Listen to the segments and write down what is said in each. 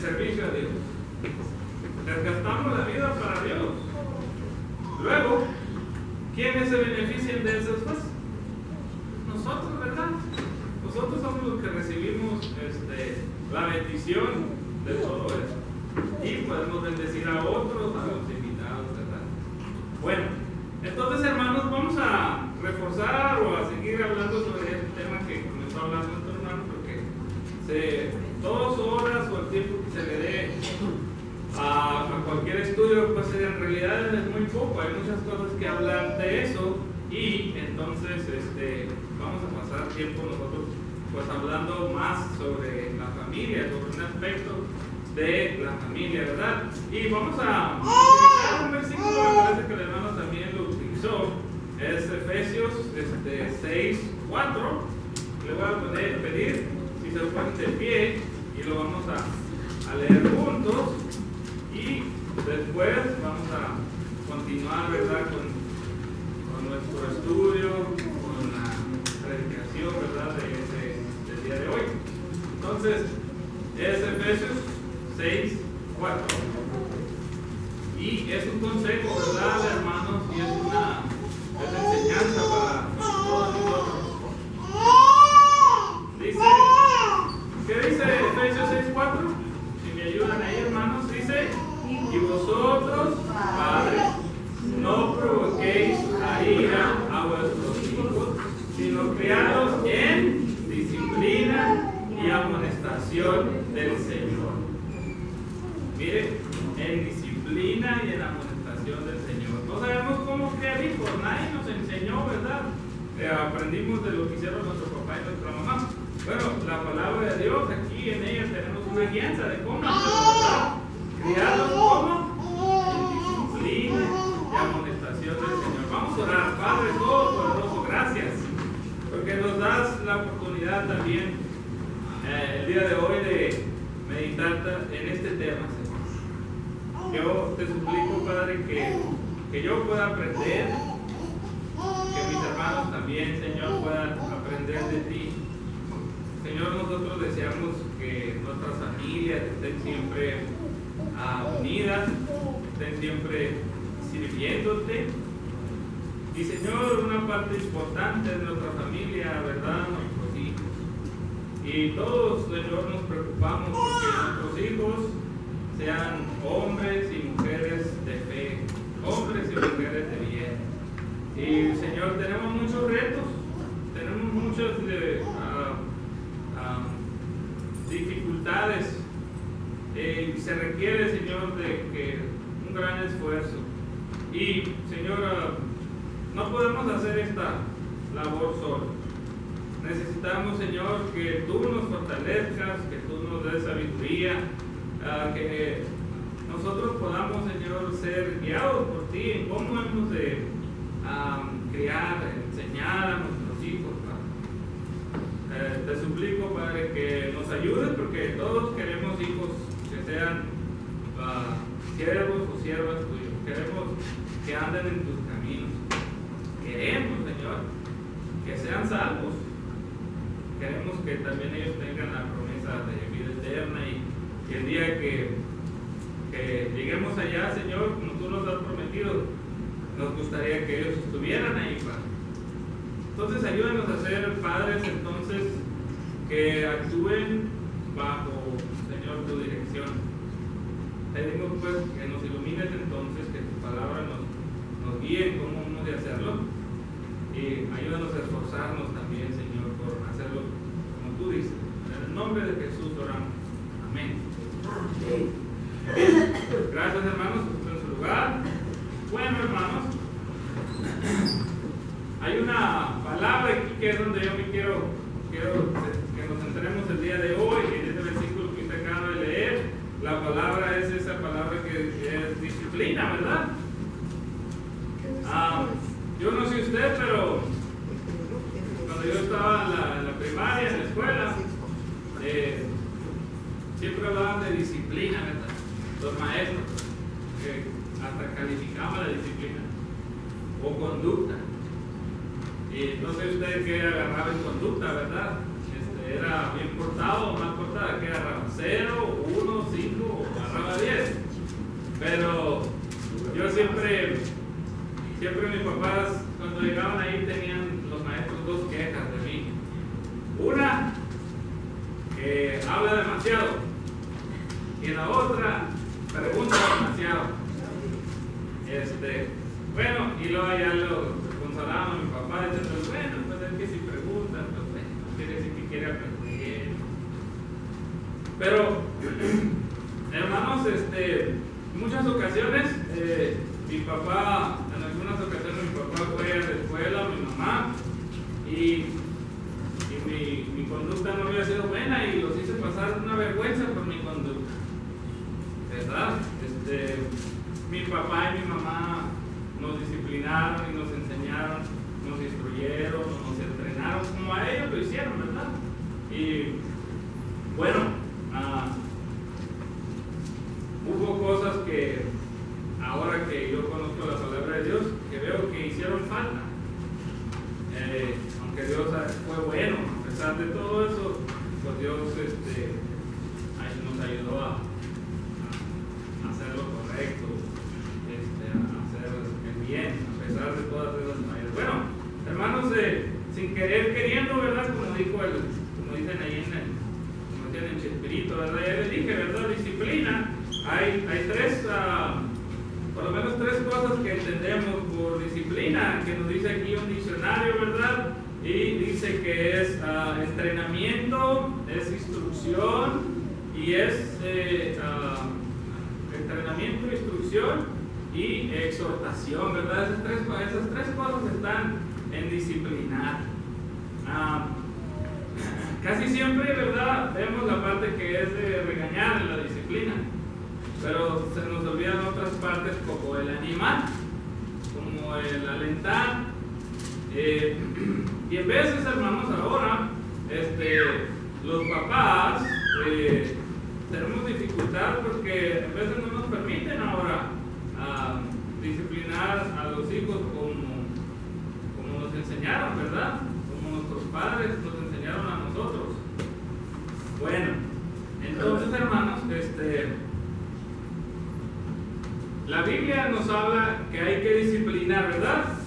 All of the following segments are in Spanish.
servicio a Dios. Desgastamos la vida para Dios. Luego, ¿quiénes se benefician de esas cosas? Nosotros, ¿verdad? Nosotros somos los que recibimos la bendición de todo eso. Y podemos bendecir a otros, a los invitados, ¿verdad? Bueno, entonces, hermanos, vamos a reforzar o a seguir hablando sobre este tema que comenzó hablando nuestro hermano, porque 2 horas o el tiempo que se le dé a cualquier estudio, pues en realidad es muy poco. Hay muchas cosas que hablar de eso, y entonces vamos a pasar tiempo nosotros pues hablando más sobre la familia, sobre un aspecto de la familia, ¿verdad? Y vamos a utilizar un versículo, me parece que el hermano también lo utilizó, es Efesios 6:4. Le voy a pedir si se ponen de pie y lo vamos a leer juntos, y después vamos a continuar, ¿verdad?, con nuestro estudio, con la predicación, ¿verdad?, del día de hoy. Entonces, es Efesios 6:4. Y es un consejo, ¿verdad, hermanos? Y es una enseñanza para todos nosotros. ¿Qué dice Efesios 6:4? Si me ayudan ahí, hermanos, dice: y vosotros, padres, no provoquéis a ira a vuestros hijos, sino criadlos en disciplina y amonestación del Señor. Mire, en disciplina y en amonestación del Señor. No sabemos cómo criar hijos, nadie nos enseñó, ¿verdad? Aprendimos de lo que hicieron nuestro papá y nuestra mamá. Bueno, la palabra de Dios, aquí en ella tenemos una guianza de cómo hacerlo, ¿verdad? Criarlos como en disciplina y amonestación del Señor. Vamos a orar. Padre Todopoderoso, gracias, porque nos das la oportunidad también el día de hoy de meditar en este tema, Señor. Yo te suplico, Padre, que yo pueda aprender, que mis hermanos también, Señor, puedan aprender de ti. Señor, nosotros deseamos que nuestras familias estén siempre unidas, estén siempre sirviéndote. Y Señor, una parte importante de nuestra familia, ¿verdad?, nuestros hijos. Y todos, Señor, nos preocupamos porque nuestros hijos sean hombres y mujeres de fe, hombres y mujeres de bien. Y Señor, tenemos muchos retos, tenemos muchas dificultades. Se requiere, Señor, de que un gran esfuerzo. Y Señor, no podemos hacer esta labor solo. Necesitamos, Señor, que tú nos fortalezcas, que tú nos des sabiduría, que nosotros podamos, Señor, ser guiados por ti en cómo hemos de criar, enseñar a nuestros hijos, Padre. Te suplico, Padre, que nos ayudes, porque todos queremos hijos que sean siervos o siervas tuyos. Queremos que anden en tus caminos. Queremos, Señor, que sean salvos. Queremos que también ellos tengan la promesa de vida eterna, y el día que lleguemos allá, Señor, como tú nos has prometido, nos gustaría que ellos estuvieran ahí, Padre. Entonces ayúdanos a ser padres, entonces, que actúen bajo, Señor, tu dirección. Pedimos pues que nos ilumines entonces, que tu palabra nos guíe en cómo hemos de hacerlo, y ayúdanos a esforzarnos también, Señor, por hacerlo como tú dices. En el nombre de Jesús oramos. Amén. Bien. Gracias, hermanos, por en su lugar. Bueno, hermanos, hay una palabra aquí que es donde yo me quiero que nos centremos el día de hoy, en este versículo que usted acaba de leer. La palabra es esa palabra que es disciplina, ¿verdad? Yo no sé usted, pero cuando yo estaba en la primaria, en la escuela, siempre hablaban de disciplina, ¿verdad? Los maestros, que hasta calificaban la disciplina, o conducta. Y no sé usted qué agarraba en conducta, ¿verdad? ¿Era bien portado o mal portado? ¿Qué agarraba? 0, 1, 5, y en la otra pregunta demasiado. Bueno, y luego ya lo consolaba mi papá diciendo, bueno, pues es que si preguntan, pues bueno, quiere decir que quiere aprender. Pero, hermanos, en muchas ocasiones, mi papá, en algunas ocasiones mi papá fue a la escuela, mi mamá, y mi conducta no había sido buena y los hice pasar una vergüenza por mi conducta, ¿verdad? Mi papá y mi mamá nos disciplinaron y nos enseñaron, nos instruyeron, nos entrenaron como a ellos lo hicieron, ¿verdad? Y bueno, hubo cosas que ahora que yo conozco la palabra de Dios, que veo que hicieron falta. Aunque Dios fue bueno, a pesar de todo eso, pues Dios nos ayudó a hacer lo correcto, a hacer el bien, a pesar de todas esas fallas. Bueno, hermanos, sin querer queriendo, ¿verdad? Como dicen ahí como dicen en Chespirito, ¿verdad? Ya les dije, ¿verdad? Disciplina. Hay tres, por lo menos tres cosas que entendemos por disciplina, que nos dice aquí un diccionario, ¿verdad? Y dice que es entrenamiento, es instrucción y es entrenamiento, instrucción y exhortación, ¿verdad? Esas tres cosas están en disciplinar. Casi siempre, ¿verdad? Vemos la parte que es de regañar en la disciplina, pero se nos olvidan otras partes como el animar, como el alentar. Y en veces, hermanos, ahora los papás tenemos dificultad porque a veces no nos permiten ahora disciplinar a los hijos como nos enseñaron, ¿verdad? Como nuestros padres nos enseñaron a nosotros. Bueno, entonces, hermanos, la Biblia nos habla que hay que disciplinar, ¿verdad?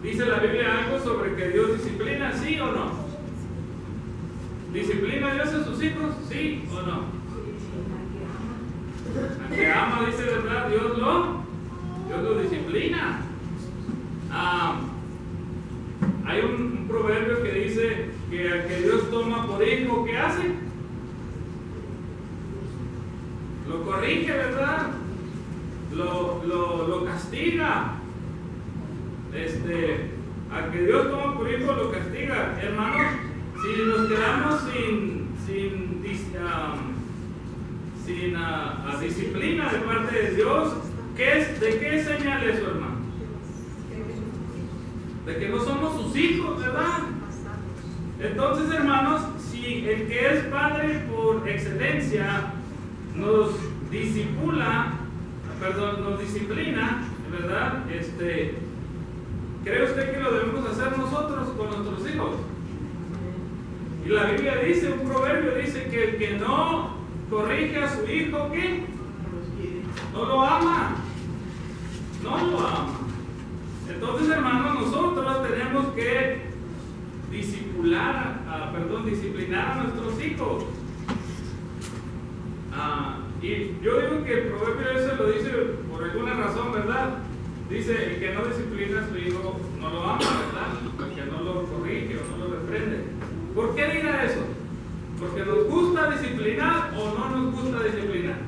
¿Dice la Biblia algo sobre que Dios disciplina, sí o no? ¿Disciplina Dios a sus hijos, sí o no? Al que ama, dice, ¿verdad? Dios lo disciplina. Hay un proverbio que dice que al que Dios toma por hijo, ¿qué hace? Lo corrige, ¿verdad? Lo castiga. Al que Dios toma por hijo lo castiga. Hermanos, si nos quedamos sin disciplina de parte de Dios, ¿de qué es señal eso, hermano? De que no somos sus hijos, ¿verdad? Entonces, hermanos, si el que es padre por excelencia nos disciplina, ¿verdad? ¿Cree usted que lo debemos hacer nosotros con nuestros hijos? Y la Biblia dice, un proverbio dice que el que no corrige a su hijo, ¿qué? No lo ama. No lo ama. Entonces, hermanos, nosotros tenemos que disciplinar a nuestros hijos. Y yo digo que el proverbio ese lo dice por alguna razón, ¿verdad? Dice, el que no disciplina a su hijo no lo ama, ¿verdad? El que no lo corrige o no lo reprende. ¿Por qué dirá eso? ¿Porque nos gusta disciplinar o no nos gusta disciplinar?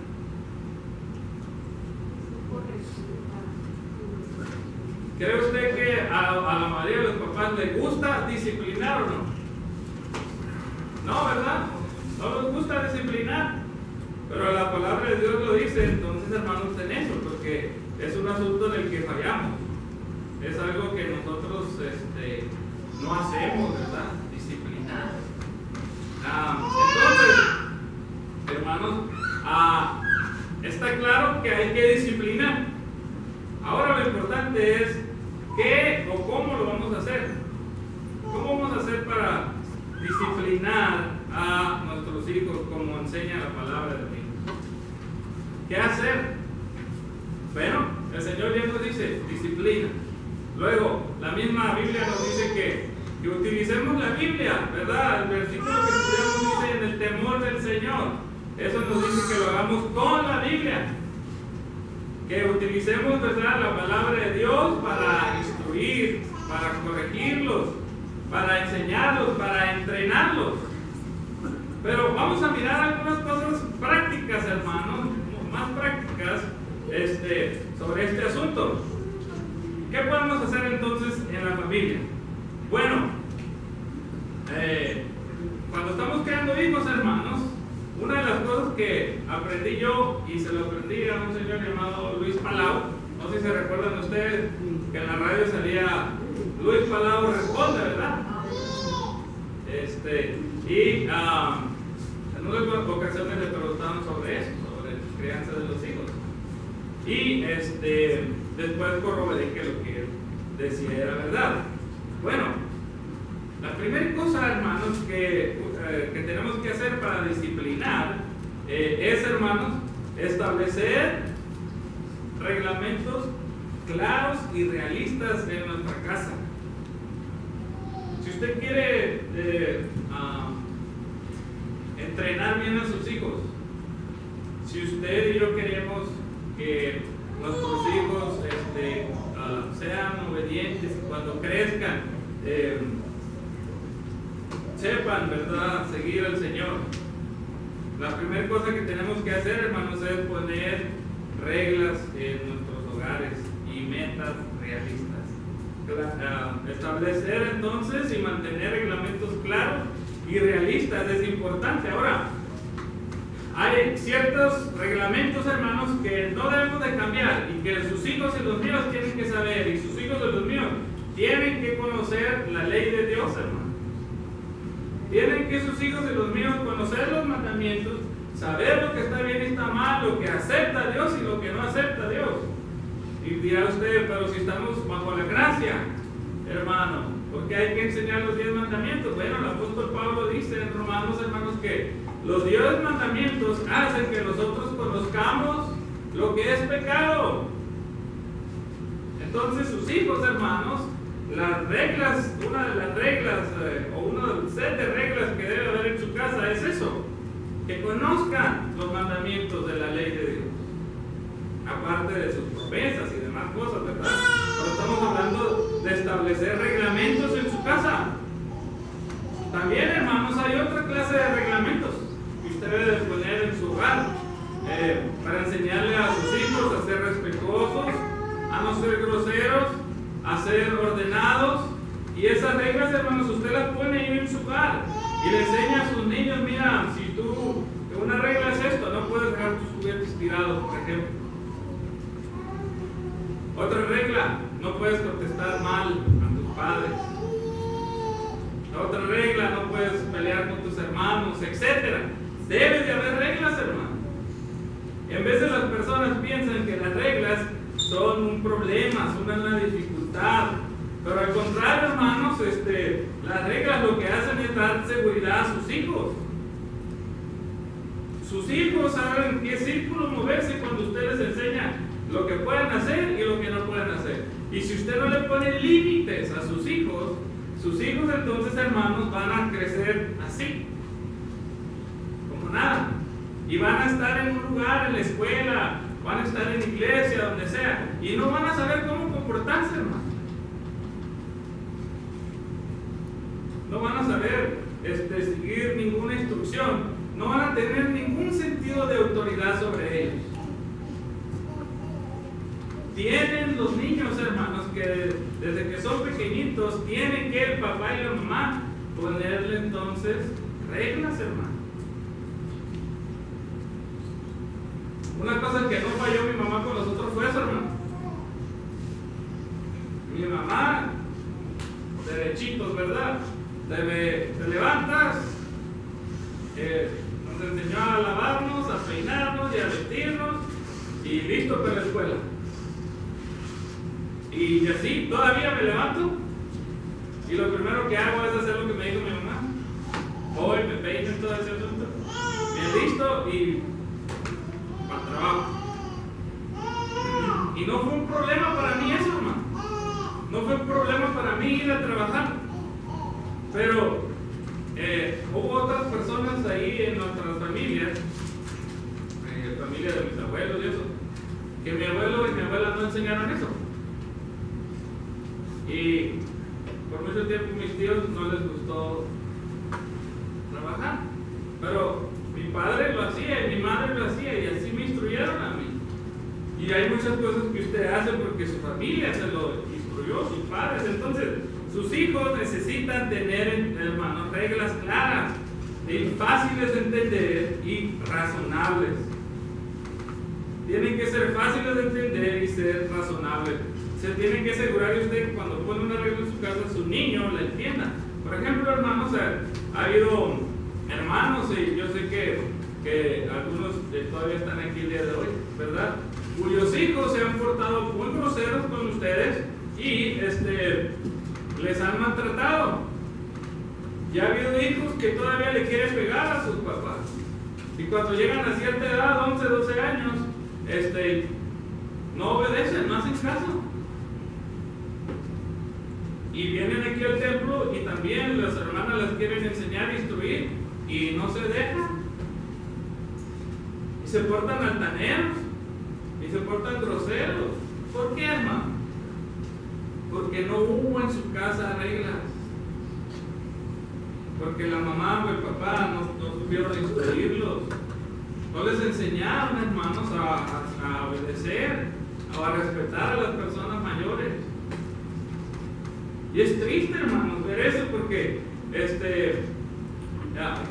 ¿Cree usted que a la mayoría de los papás les gusta disciplinar o no? No, ¿verdad? No les gusta disciplinar. Pero la palabra de Dios lo dice, entonces, hermanos, en eso, porque es un asunto en el que fallamos. Es algo que nosotros no hacemos, ¿verdad? Disciplinar. Entonces, hermanos, está claro que hay que disciplinar. Ahora lo importante es qué o cómo lo vamos a hacer. ¿Cómo vamos a hacer para disciplinar a nuestros hijos como enseña la palabra de Dios? ¿Qué hacer? Bueno, el Señor ya nos dice disciplina. Luego, la misma Biblia nos dice que utilicemos la Biblia, ¿verdad? El versículo que estudiamos dice en el temor del Señor. Eso nos dice que lo hagamos hagamos con la Biblia, que utilicemos, ¿verdad?, la palabra de Dios para instruir, para corregirlos, para enseñarlos, para entrenarlos. Pero vamos a mirar algunas cosas prácticas, hermanos, más prácticas sobre este asunto. ¿Qué podemos hacer entonces en la familia? Bueno, cuando estamos creando hijos, hermanos, una de las cosas que aprendí yo, y se lo aprendí a un señor llamado Luis Palau, no sé si se recuerdan ustedes que en la radio salía Luis Palau Responde, ¿verdad? Y en unas ocasiones le preguntaban sobre eso, sobre la crianza de los hijos. Y después corroboré que lo que él decía era verdad. Bueno, la primera cosa, hermanos, que tenemos que hacer para disciplinar es, hermanos, establecer reglamentos claros y realistas en nuestra casa. Si usted quiere entrenar bien a sus hijos, si usted y yo queremos que nuestros hijos sean obedientes y cuando crezcan sepan, ¿verdad?, seguir al Señor, la primera cosa que tenemos que hacer, hermanos, es poner reglas en nuestros hogares y metas realistas. Establecer entonces y mantener reglamentos claros y realistas es importante. Ahora, hay ciertos reglamentos, hermanos, que no debemos de cambiar y que sus hijos y los míos tienen que saber, y sus hijos y los míos tienen que conocer la ley de Dios, hermanos. Tienen que sus hijos y los míos conocer los mandamientos, saber lo que está bien y está mal, lo que acepta Dios y lo que no acepta Dios. Y dirá usted, pero si estamos bajo la gracia, hermano, ¿por qué hay que enseñar los 10 mandamientos? Bueno, el apóstol Pablo dice en Romanos, hermanos, que los 10 mandamientos hacen que nosotros conozcamos lo que es pecado. Entonces sus hijos, hermanos, las reglas, una de las reglas o uno del set de reglas que debe haber en su casa es eso, que conozcan los mandamientos de la ley de Dios, aparte de sus promesas y demás cosas, ¿verdad? Pero estamos hablando de establecer reglamentos en su casa. También, hermanos, hay otra clase de reglamentos que usted debe poner en su hogar para enseñarle a sus hijos a ser respetuosos, a no ser groseros, a ser ordenados. Y esas reglas, hermanos, usted las pone ahí en su hogar y le enseña a sus niños: mira, si tú, una regla es esto, no puedes dejar tus juguetes tirados, por ejemplo. Otra regla, no puedes contestar mal a tus padres. Otra regla, no puedes pelear con tus hermanos, etc. Debe de haber reglas, hermano. En vez de las personas piensan que las reglas son un problema, son una dificultad. Pero al contrario, hermanos, las reglas lo que hacen es dar seguridad a sus hijos. Sus hijos saben en qué círculo moverse cuando usted les enseña lo que pueden hacer y lo que no pueden hacer. Y si usted no le pone límites a sus hijos entonces, hermanos, van a crecer así, como nada. Y van a estar en un lugar, en la escuela, van a estar en la iglesia, donde sea, y no van a saber cómo comportarse, hermano. No van a saber seguir ninguna instrucción, no van a tener ningún sentido de autoridad sobre ellos. Tienen los niños, hermanos, que desde que son pequeñitos, tienen que el papá y la mamá ponerle entonces reglas, hermano. Una cosa que no falló mi mamá con nosotros fue eso, hermano. Mi mamá, derechitos, ¿verdad? Te levantas, nos enseñó a lavarnos, a peinarnos y a vestirnos, y listo para la escuela. Y así, todavía me levanto y lo primero que hago es hacer lo que me dijo mi mamá. Voy, me peino y todo ese asunto, me listo y para el trabajo. Y no fue un problema para mí eso, hermano. No fue un problema para mí ir a trabajar. Pero hubo otras personas ahí en nuestras familias, familia de mis abuelos y eso, que mi abuelo y mi abuela no enseñaron eso. Y por mucho tiempo mis tíos no les gustó trabajar, pero mi padre lo hacía y mi madre lo hacía y así me instruyeron a mí. Y hay muchas cosas que usted hace porque su familia se lo instruyó, sus padres. Entonces, sus hijos necesitan tener, hermanos, reglas claras, fáciles de entender y razonables. Tienen que ser fáciles de entender y ser razonables. Se tiene que asegurar usted que cuando pone una regla en su casa, su niño la entienda. Por ejemplo, hermanos, ha habido hermanos, y yo sé que algunos todavía están aquí el día de hoy, ¿verdad?, cuyos hijos se han portado muy groseros con ustedes y les han maltratado. Ya ha habido hijos que todavía le quieren pegar a sus papás. Y cuando llegan a cierta edad, 11, 12 años, no obedecen, no hacen caso. Y vienen aquí al templo y también las hermanas las quieren enseñar e instruir y no se dejan. Y se portan altaneros y se portan groseros. ¿Por qué, hermano? Porque no hubo en su casa reglas. Porque la mamá o el papá no supieron instruirlos. No les enseñaron, hermanos, a obedecer o a respetar a las personas mayores. Y es triste, hermanos, ver eso porque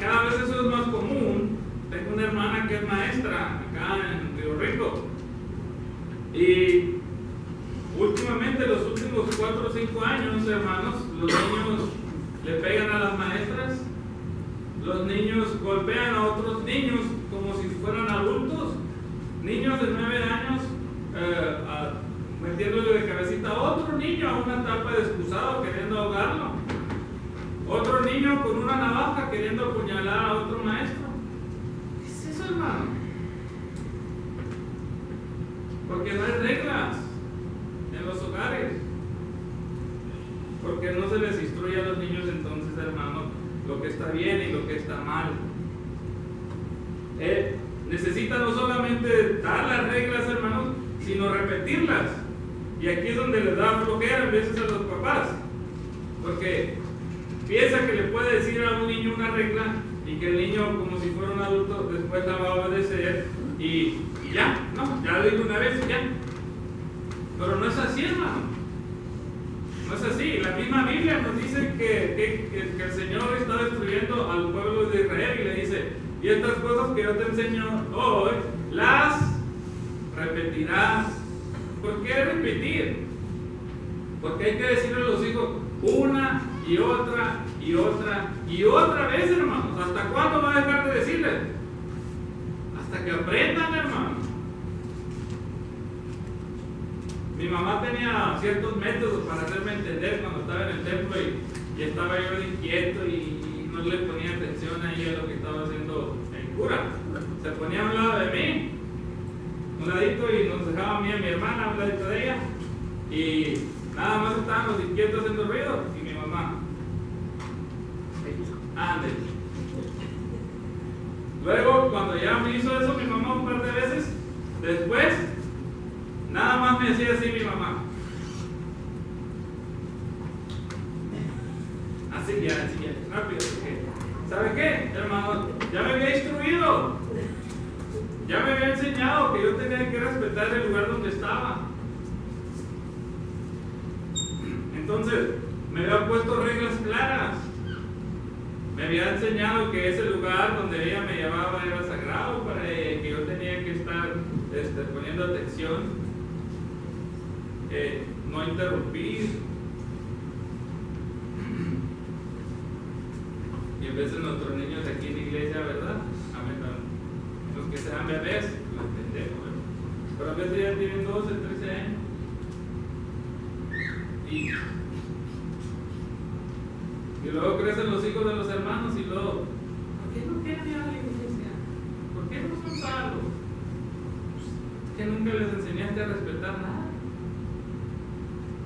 cada vez eso es más común. Tengo una hermana que es maestra acá en Río Rico. Y últimamente, los últimos 4 o 5 años, hermanos, los niños le pegan a las maestras, los niños golpean a otros niños como si fueran adultos, niños de 9 años metiéndole de cabecita a otro niño a una tapa de excusado queriendo ahogarlo, otro niño con una navaja queriendo apuñalar a otro maestro. ¿Qué es eso, hermano? Porque no hay reglas en los hogares, porque no se les instruye a los niños entonces, hermano, lo que está bien y lo que está mal. Necesita no solamente dar las reglas, hermanos, sino repetirlas. Y aquí es donde les da flojera a veces a los papás, porque piensa que le puede decir a un niño una regla y que el niño, como si fuera un adulto, después la va a obedecer y ya, no, ya lo digo una vez y ya. Pero no es así, hermano. No es así. La misma Biblia nos dice que el Señor está destruyendo al pueblo de Israel y le dice: y estas cosas que yo te enseño hoy, las repetirás. ¿Por qué repetir? Porque hay que decirle a los hijos una y otra y otra y otra vez, hermanos. ¿Hasta cuándo va a dejar de decirles? Hasta que aprendan, hermanos. Mi mamá tenía ciertos métodos para hacerme entender cuando estaba en el templo y estaba yo inquieto y no le ponía atención ahí a lo que estaba haciendo el cura. Se ponía a un lado de mí, un ladito, y nos dejaba a mí y a mi hermana a un ladito de ella, y nada más estábamos inquietos haciendo ruido, y mi mamá, ande. Luego, cuando ya me hizo eso mi mamá un par de veces, después nada más me decía así mi mamá: así ya, rápido, porque ¿sabe qué, hermano? Ya me había instruido. Ya me había enseñado que yo tenía que respetar el lugar donde estaba. Entonces, me había puesto reglas claras. Me había enseñado que ese lugar donde ella me llevaba era sagrado para ella, que yo tenía que estar poniendo atención, no interrumpir. Y a veces nuestros niños aquí en la iglesia, ¿verdad? Los que sean bebés, lo entendemos, ¿verdad? Pero a veces ya tienen 12, 13 años. Y luego crecen los hijos de los hermanos y luego, ¿por qué no quieren ir a la iglesia? ¿Por qué no son salvos? Que nunca les enseñaste a respetar nada.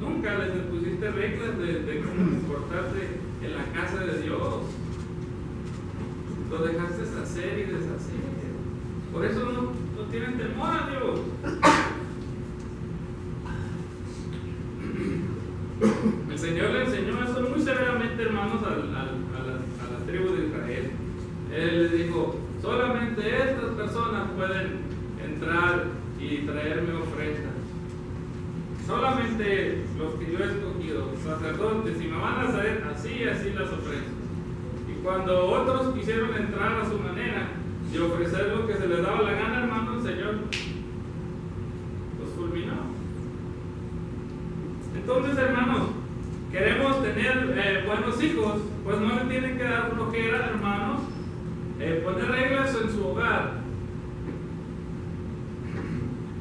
Nunca les pusiste reglas de cómo comportarse en la casa de Dios. Lo dejaste hacer y deshacer. Por eso no tienen temor a Dios. El Señor le enseñó eso muy severamente, hermanos, a la tribu de Israel. Él les dijo: solamente estas personas pueden entrar y traerme ofrendas. Solamente los que yo he escogido, sacerdotes, y me van a hacer así y así las ofrendas. Y cuando otros quisieron entrar a su manera y ofrecer lo que se les daba la gana, hermano, el Señor los fulminó. Entonces, hermanos, queremos tener buenos hijos, pues no le tienen que dar flojera, hermanos, poner reglas en su hogar.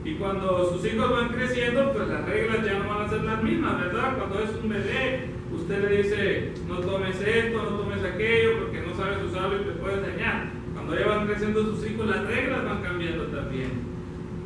Y cuando sus hijos van creciendo, pues las reglas ya no van a ser las mismas, ¿verdad? Cuando es un bebé, usted le dice: no tomes esto, no tomes aquello, porque no sabes usarlo y te puede dañar. Cuando ya van creciendo sus hijos, las reglas van cambiando también.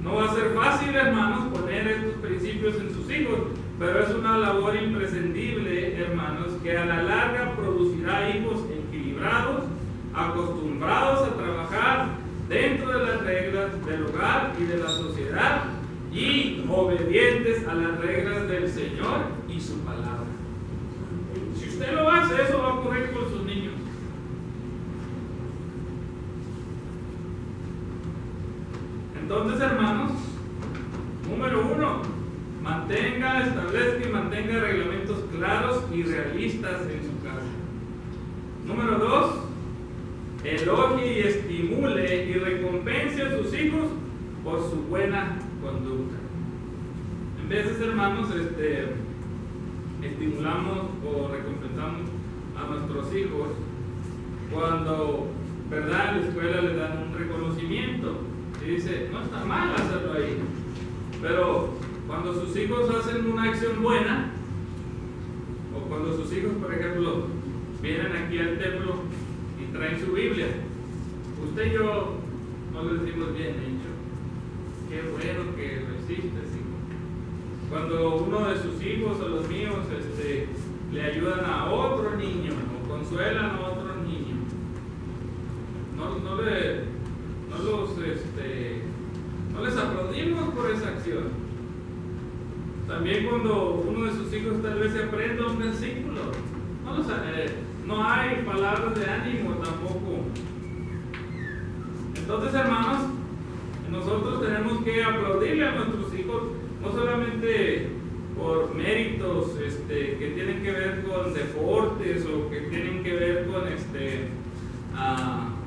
No va a ser fácil, hermanos, poner estos principios en sus hijos, pero es una labor imprescindible, hermanos, que a la larga producirá hijos equilibrados, acostumbrados a trabajar dentro de las reglas del hogar y de la sociedad, y obedientes a las reglas del Señor y su palabra. Si usted lo hace, eso va a ocurrir con sus niños. Entonces, hermanos, número 1, establezca y mantenga reglamentos claros y realistas en su casa. Número 2, elogie y estimule y recompense a sus hijos por su buena conducta. En veces, hermanos, estimulamos o recompensamos a nuestros hijos cuando, ¿verdad?, en la escuela les dan un reconocimiento y dice: no está mal hacerlo ahí. Pero cuando sus hijos hacen una acción buena, o cuando sus hijos, por ejemplo, vienen aquí al templo y traen su Biblia, usted y yo no les decimos: bien hecho, qué bueno que lo hiciste, hijo. Cuando uno de sus hijos o los míos le ayudan a otro niño o consuelan a otro niño, no les aplaudimos por esa acción. También cuando uno de sus hijos tal vez se aprenda un versículo, no hay palabras de ánimo tampoco. Entonces, hermanos, nosotros tenemos que aplaudirle a nuestros hijos, no solamente por méritos que tienen que ver con deportes o que tienen que ver con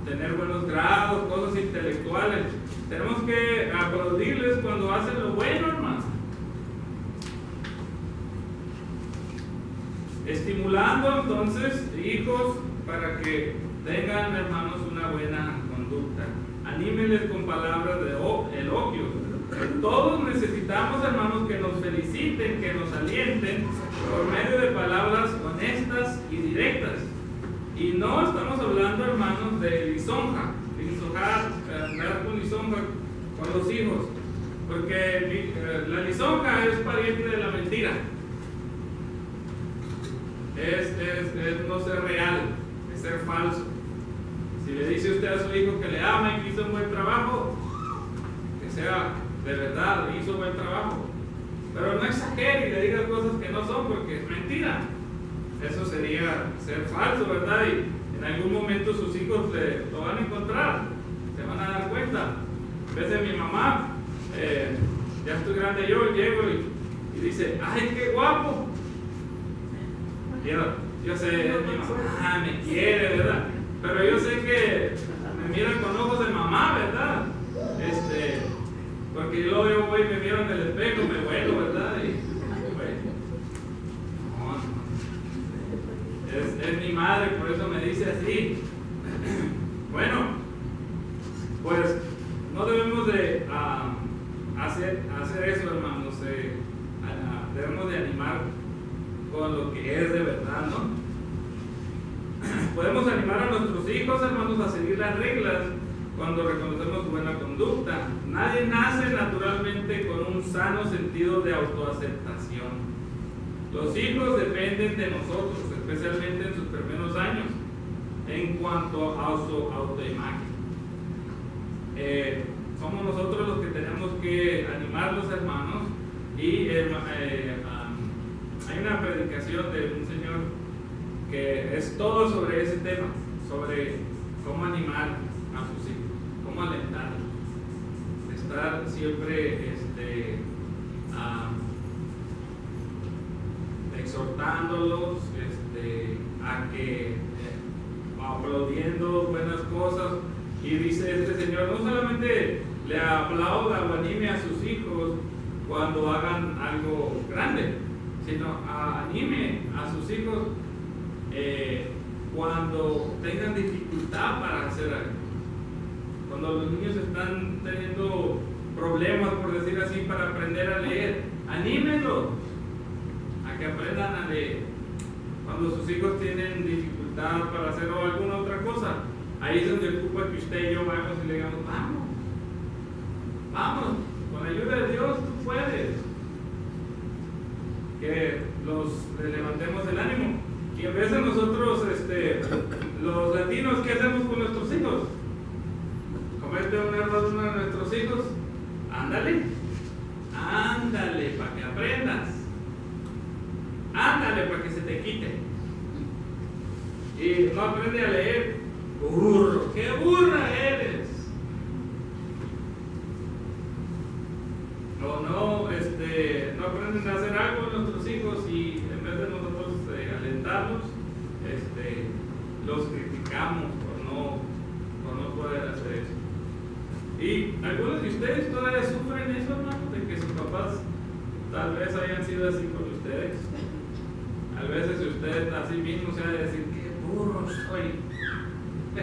tener buenos grados, cosas intelectuales. Tenemos que aplaudirles cuando hacen lo bueno, hermano. Estimulando entonces hijos para que tengan, hermanos, una buena conducta. Anímenles con palabras de elogio. Todos necesitamos, hermanos, que nos feliciten, que nos alienten por medio de palabras honestas y directas. Y no estamos hablando, hermanos, de lisonja, andar con lisonja con los hijos, porque la lisonja es pariente de la mentira. Es no ser real, es ser falso. Si le dice usted a su hijo que le ama y que hizo un buen trabajo, que sea de verdad, hizo buen trabajo, pero no exagere y le diga cosas que no son, porque es mentira. Eso sería ser falso, ¿verdad? Y en algún momento sus hijos lo van a encontrar, se van a dar cuenta. En vez de mi mamá, ya estoy grande yo, llego y dice: ¡ay, qué guapo! Yo sé, mi mamá me quiere, ¿verdad? Pero yo sé que me miran con ojos de mamá, ¿verdad? Porque yo voy y me miro en el espejo, me vuelo, ¿verdad? Es mi madre, por eso me dice así. Bueno, pues no debemos de hacer eso, hermanos. Debemos de animar con lo que es de verdad, ¿no? Podemos animar a nuestros hijos, hermanos, a seguir las reglas cuando reconocemos buena conducta. Nadie nace naturalmente con un sano sentido de autoaceptación. Los hijos dependen de nosotros, especialmente en sus primeros años, en cuanto a su autoimagen. somos nosotros los que tenemos que animar a los hermanos. Y hay una predicación de un señor que es todo sobre ese tema, sobre cómo animar a sus hijos, cómo alentarlos, estar siempre exhortándolos a que aplaudiendo buenas cosas. Y dice este señor, no solamente le aplauda o anime a sus hijos cuando hagan algo grande, sino anime a sus hijos cuando tengan dificultad para hacer algo. Cuando los niños están teniendo problemas, por decir así, para aprender a leer, anímenlos a que aprendan a leer. Cuando sus hijos tienen dificultad para hacer alguna otra cosa, ahí es donde ocupa que usted y yo vamos y le digamos, vamos, con la ayuda de Dios tú puedes. Que les levantemos el ánimo. Y en vez de nosotros, los latinos, ¿qué hacemos con nuestros hijos? Comete un error uno de nuestros hijos, ándale, para que aprendas, ándale para que se te quite. Y no aprende a leer, burro, qué burra eres. O no aprenden a hacer algo nuestros hijos y en vez de nosotros alentarlos, los criticamos por no poder hacer eso. Y algunos de ustedes todavía sufren eso, hermano, de que sus papás tal vez hayan sido así con ustedes. A veces usted así mismo se va a decir, qué burro soy.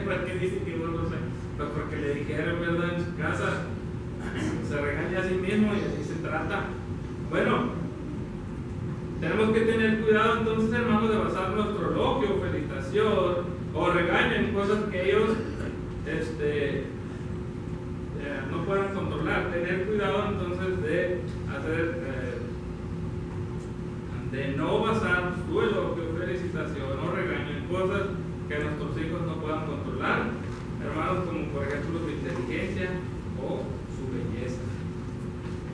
¿Por qué dice que burro soy? Pues porque le dijeron, ¿verdad?, en su casa. Se regaña a sí mismo y así se trata. Bueno, tenemos que tener cuidado entonces, hermanos, de basar nuestro elogio, felicitación o regaño en cosas que ellos no puedan controlar. Tener cuidado entonces de no basar su elogio, felicitación o regaño en cosas que nuestros hijos no puedan controlar, hermanos, como por ejemplo su inteligencia o su belleza.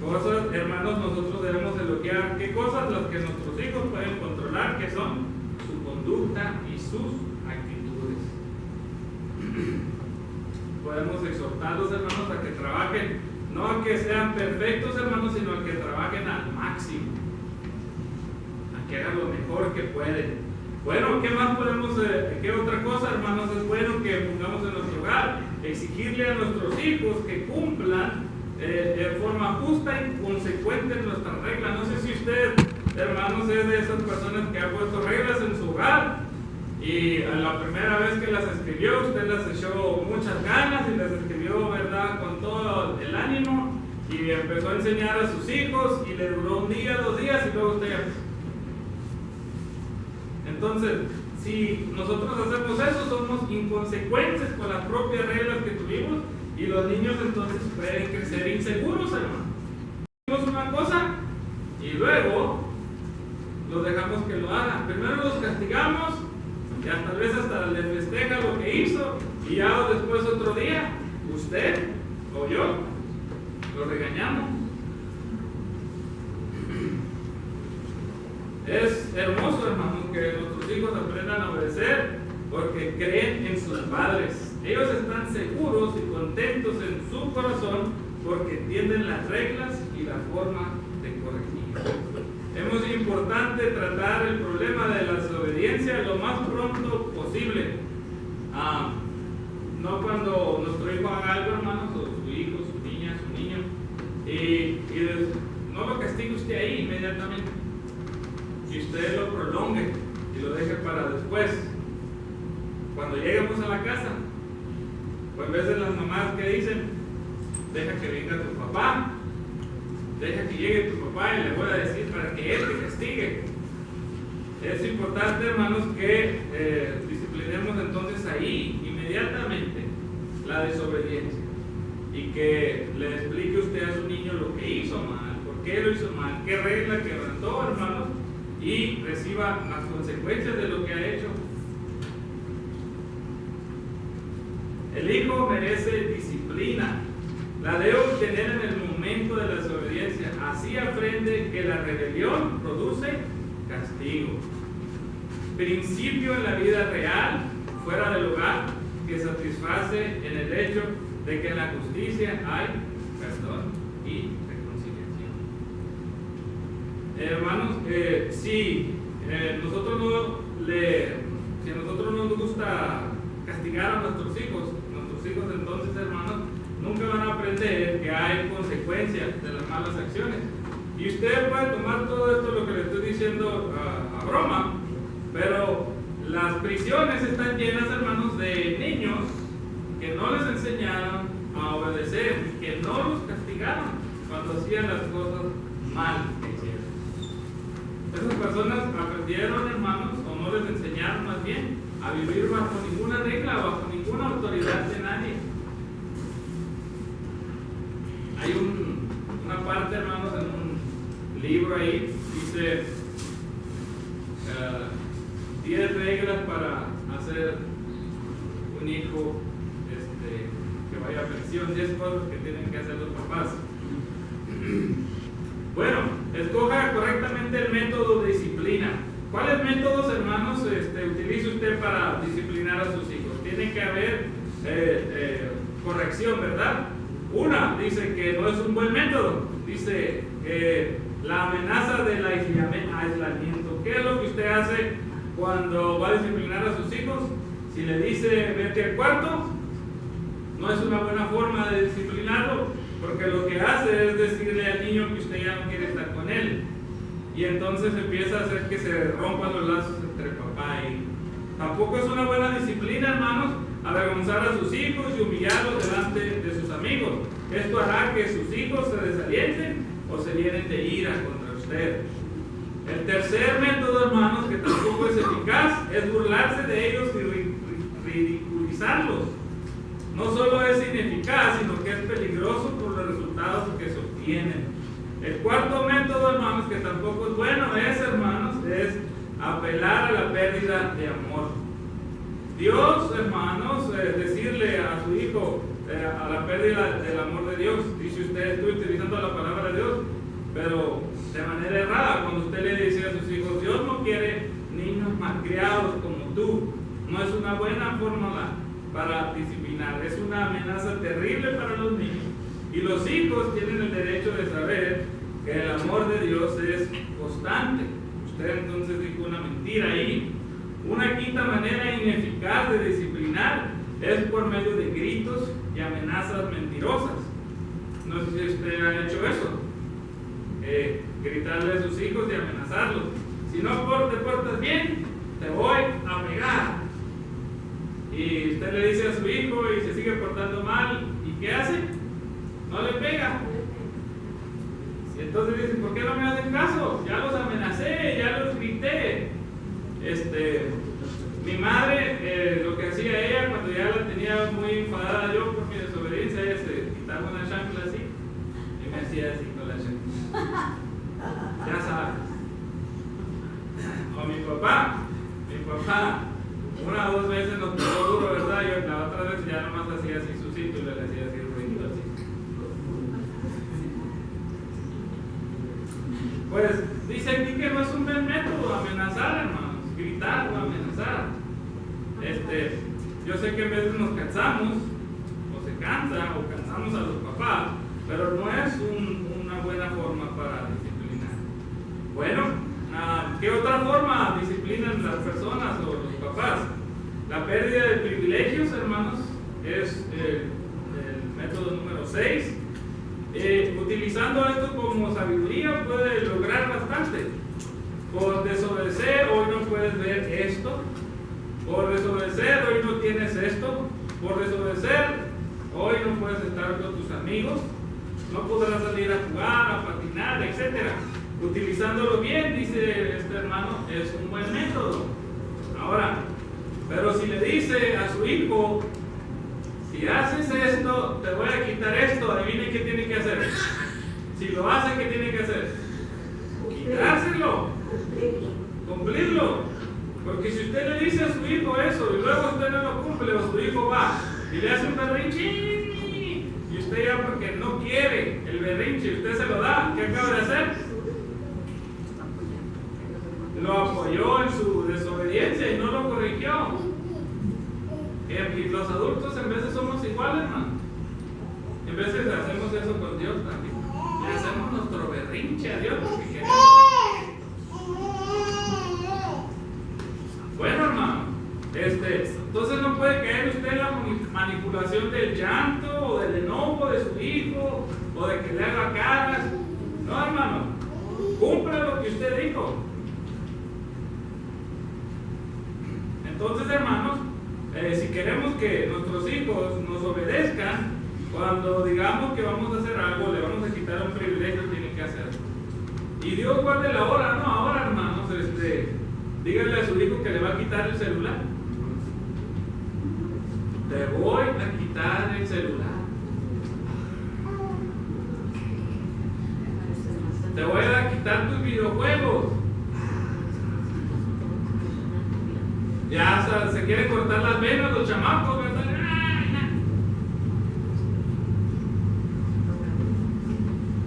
Cosas, hermanos, nosotros debemos elogiar qué cosas, las que nuestros hijos pueden controlar, que son su conducta y sus actitudes. Podemos exhortarlos, hermanos, a que trabajen, no a que sean perfectos, hermanos, sino a que trabajen al máximo, a que hagan lo mejor que pueden. Bueno, ¿qué más podemos, qué otra cosa, hermanos, es bueno que pongamos en nuestro hogar? Exigirle a nuestros hijos que cumplan de forma justa y consecuente nuestras reglas. No sé si usted, hermanos, es de esas personas que ha puesto reglas en su hogar y a la primera vez que las escribió, usted las echó muchas ganas y las escribió, ¿verdad?, con todo el ánimo, y empezó a enseñar a sus hijos y le duró un día, 2 días y luego usted ya... Entonces, si nosotros hacemos eso, somos inconsecuentes con las propias reglas que tuvimos, y los niños entonces pueden crecer inseguros, hermano. Hacemos una cosa y luego los dejamos que lo hagan. Primero los castigamos, y tal vez hasta les festeja lo que hizo, y ya después otro día, usted o yo, lo regañamos. Es hermoso, hermano, que nuestros hijos aprendan a obedecer porque creen en sus padres. Ellos están seguros y contentos en su corazón porque entienden las reglas y la forma de corregir. Es muy importante tratar el problema de la desobediencia lo más pronto posible. No cuando nuestro hijo haga algo, hermanos, o su hijo, su niña, su niño, y no lo castigue usted ahí inmediatamente. Y usted lo prolongue y lo deje para después. Cuando lleguemos a la casa, pues en vez de las mamás que dicen, deja que venga tu papá, deja que llegue tu papá y le voy a decir para que él te castigue. Es importante, hermanos, que disciplinemos entonces ahí inmediatamente la desobediencia y que le explique usted a su niño lo que hizo mal, por qué lo hizo mal, qué regla quebrantó, hermanos, y reciba las consecuencias de lo que ha hecho. El hijo merece disciplina. La debe obtener en el momento de la desobediencia. Así aprende que la rebelión produce castigo. Principio en la vida real, fuera del hogar, que satisface en el hecho de que en la justicia hay perdón y reconciliación. Hermanos, si a nosotros no nos gusta castigar a nuestros hijos entonces, hermanos, nunca van a aprender que hay consecuencias de las malas acciones. Y usted puede tomar todo esto, lo que le estoy diciendo, a broma, pero las prisiones están llenas, hermanos, de niños que no les enseñaron a obedecer, que no los castigaron cuando hacían las cosas mal que hicieron. Esas personas aprendieron, hermanos, o no les enseñaron más bien, a vivir bajo ninguna regla, bajo ninguna autoridad de nadie. Hay una parte, hermanos, en un libro ahí, dice 10 reglas para hacer un hijo que vaya a pensión, 10 cosas que tienen que hacer los papás. Bueno, escoja correctamente el método de disciplina. ¿Cuáles métodos, hermanos, utiliza usted para disciplinar a sus hijos? Tiene que haber corrección, ¿verdad? Una, dice que no es un buen método. Dice la amenaza del aislamiento. ¿Qué es lo que usted hace cuando va a disciplinar a sus hijos? Si le dice vete al cuarto, no es una buena forma de disciplinarlo, porque lo que hace es decirle al niño que usted ya no quiere estar con él. Y entonces empieza a hacer que se rompan los lazos entre papá e hijo. Tampoco es una buena disciplina, hermanos, avergonzar a sus hijos y humillarlos delante de sus amigos. Esto hará que sus hijos se desalienten o se llenen de ira contra usted. El tercer método, hermanos, que tampoco es eficaz, es burlarse de ellos y ridiculizarlos. No solo es ineficaz, sino que es peligroso por los resultados que se obtienen. El cuarto método, hermanos, que tampoco es bueno, es apelar a la pérdida de amor. Dios, hermanos, decirle a su hijo a la pérdida del amor de Dios. Dice usted, estoy utilizando la palabra de Dios, pero de manera errada. Cuando usted le dice a sus hijos, Dios no quiere niños malcriados como tú. No es una buena fórmula para disciplinar, es una amenaza terrible para los niños. Y los hijos tienen el derecho de saber que el amor de Dios es constante. Usted entonces dijo una mentira ahí. Una quinta manera ineficaz de disciplinar es por medio de gritos y amenazas mentirosas. No sé si usted ha hecho eso. Gritarle a sus hijos y amenazarlos. Si no te portas bien, te voy a pegar. Y usted le dice a su hijo y se sigue portando mal. ¿Y qué hace? No le pega. Y entonces dicen, ¿por qué no me hacen caso? Ya los amenacé, ya los grité. Mi madre, lo que hacía ella cuando ya la tenía muy enfadada yo por mi desobediencia, ella se quitaba una chancla así y me hacía así con la chancla. Ya sabes. O mi papá, una o dos veces nos pegó duro, ¿verdad? Y la otra vez ya nomás hacía así su sitio y le hacía así ruido así. Pues dice aquí que no es un buen método amenazar, hermanos, gritar o amenazar. Yo sé que a veces nos cansamos, o se cansa, o cansamos a los papás, pero no es una buena forma para disciplinar. Bueno, ¿qué otra forma disciplinan las personas o los papás? La pérdida de privilegios, hermanos, es el método número 6. Utilizando esto como sabiduría puede lograr bastante. Por desobedecer hoy no puedes ver esto. Por desobedecer hoy no tienes esto. Por desobedecer hoy no puedes estar con tus amigos. No podrás salir a jugar, a patinar, etc. Utilizándolo bien, dice este hermano, es un buen método. Ahora, pero si le dice a su hijo, si haces esto, te voy a quitar esto, adivine qué tiene que hacer. Si lo hace, ¿qué tiene que hacer? Quitárselo, cumplirlo. Porque si usted le dice a su hijo eso y luego usted no lo cumple, o su hijo va y le hace un berrinche y usted ya porque berrinche, usted se lo da. ¿Qué acaba de hacer? Lo apoyó en su desobediencia y no lo corrigió. Y los adultos en veces somos iguales, hermano. En veces hacemos eso con Dios también. Le hacemos nuestro berrinche a Dios porque queremos. Bueno, hermano, entonces no puede caer usted en la manipulación del llanto o del enojo de su hijo o de que le haga caras. No, hermano, cumpla lo que usted dijo. Entonces, hermanos, si queremos que nuestros hijos nos obedezcan, cuando digamos que vamos a hacer algo, le vamos a quitar un privilegio, tienen que hacerlo. Y Dios guarde la hora, no ahora, hermanos, díganle a su hijo que le va a quitar el celular. Te voy a quitar el celular. Te voy a quitar tus videojuegos. Ya se quieren cortar las venas los chamacos, ¿verdad?